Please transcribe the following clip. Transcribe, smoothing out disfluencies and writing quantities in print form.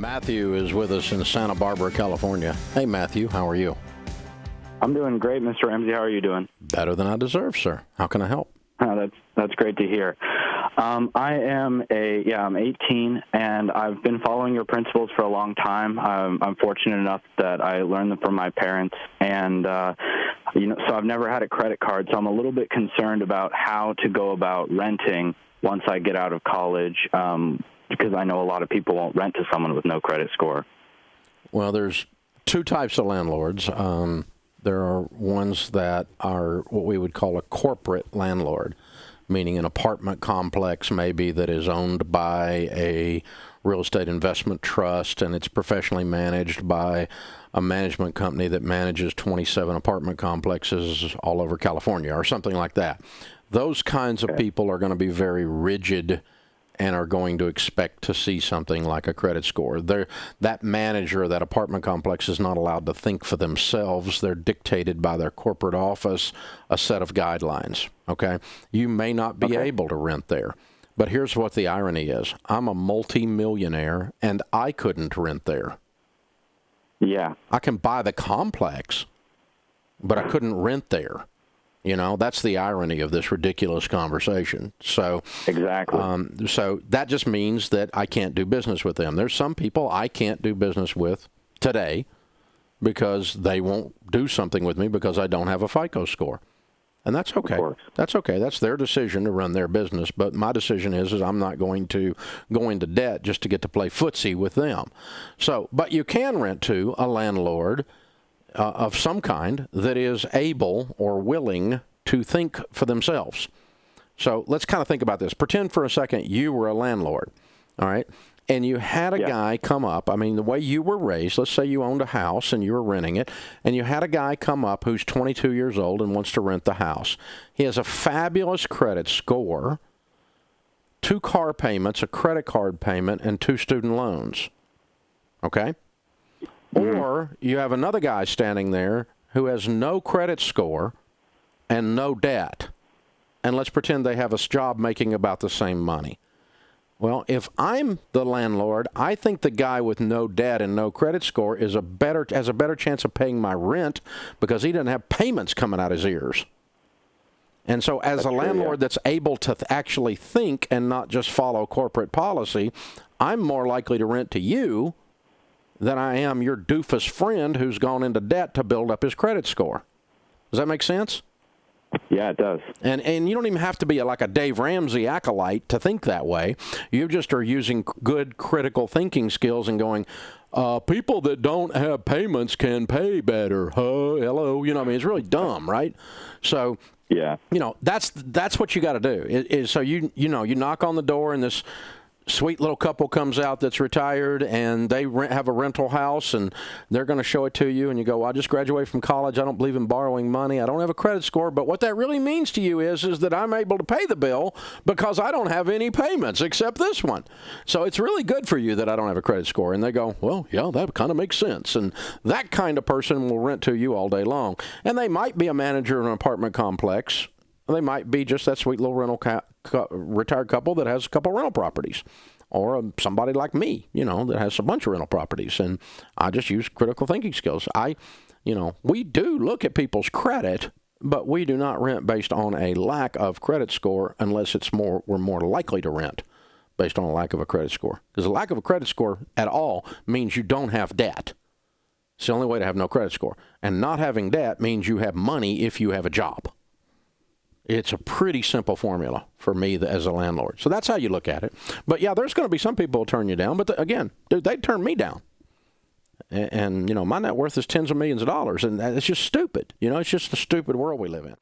Matthew is with us in Santa Barbara, California. Hey, Matthew, how are you? I'm doing great, Mr. Ramsey. How are you doing? Better than I deserve, sir. How can I help? That's great to hear. I'm 18, and I've been following your principles for a long time. I'm fortunate enough that I learned them from my parents, and so I've never had a credit card. So I'm a little bit concerned about how to go about renting once I get out of college, because I know a lot of people won't rent to someone with no credit score. Well, there's two types of landlords. There are ones that are what we would call a corporate landlord, meaning an apartment complex maybe that is owned by a real estate investment trust, and it's professionally managed by a management company that manages 27 apartment complexes all over California or something like that. Those kinds of people are going to be very rigid and are going to expect to see something like a credit score. That manager of that apartment complex is not allowed to think for themselves. They're dictated by their corporate office, a set of guidelines, okay? You may not be able to rent there, but here's what the irony is. I'm a multi-millionaire, and I couldn't rent there. Yeah. I can buy the complex, but I couldn't rent there. You know, that's the irony of this ridiculous conversation. So exactly. So that just means that I can't do business with them. There's some people I can't do business with today because they won't do something with me because I don't have a FICO score. And that's okay. That's okay. That's their decision to run their business. But my decision is I'm not going to go into debt just to get to play footsie with them. So, but you can rent to a landlord of some kind that is able or willing to think for themselves. So let's kind of think about this. Pretend for a second you were a landlord, all right? And you had a guy come up. I mean, the way you were raised, let's say you owned a house and you were renting it, and you had a guy come up who's 22 years old and wants to rent the house. He has a fabulous credit score, 2 car payments, a credit card payment, and 2 student loans, okay? Or you have another guy standing there who has no credit score and no debt. And let's pretend they have a job making about the same money. Well, if I'm the landlord, I think the guy with no debt and no credit score has a better chance of paying my rent because he doesn't have payments coming out his ears. And so as a landlord that's able to actually think and not just follow corporate policy, I'm more likely to rent to you than I am your doofus friend who's gone into debt to build up his credit score. Does that make sense? Yeah, it does. And you don't even have to be like a Dave Ramsey acolyte to think that way. You just are using good critical thinking skills and going, people that don't have payments can pay better. Hello. You know, I mean, it's really dumb, right? So, yeah, you know, that's what you got to do. So you knock on the door and this sweet little couple comes out that's retired and they have a rental house and they're going to show it to you and you go, well, I just graduated from college. I don't believe in borrowing money. I don't have a credit score. But what that really means to you is that I'm able to pay the bill because I don't have any payments except this one. So it's really good for you that I don't have a credit score. And they go, well, yeah, that kind of makes sense. And that kind of person will rent to you all day long. And they might be a manager of an apartment complex. They might be just that sweet little retired couple that has a couple rental properties, or somebody like me, you know, that has a bunch of rental properties. And I just use critical thinking skills. We do look at people's credit, but we do not rent based on a lack of credit score unless we're more likely to rent based on a lack of a credit score. Because a lack of a credit score at all means you don't have debt. It's the only way to have no credit score. And not having debt means you have money if you have a job. It's a pretty simple formula for me as a landlord. So that's how you look at it. But, yeah, there's going to be some people who turn you down. But, again, dude, they turn me down. And, you know, my net worth is tens of millions of dollars. And it's just stupid. You know, it's just the stupid world we live in.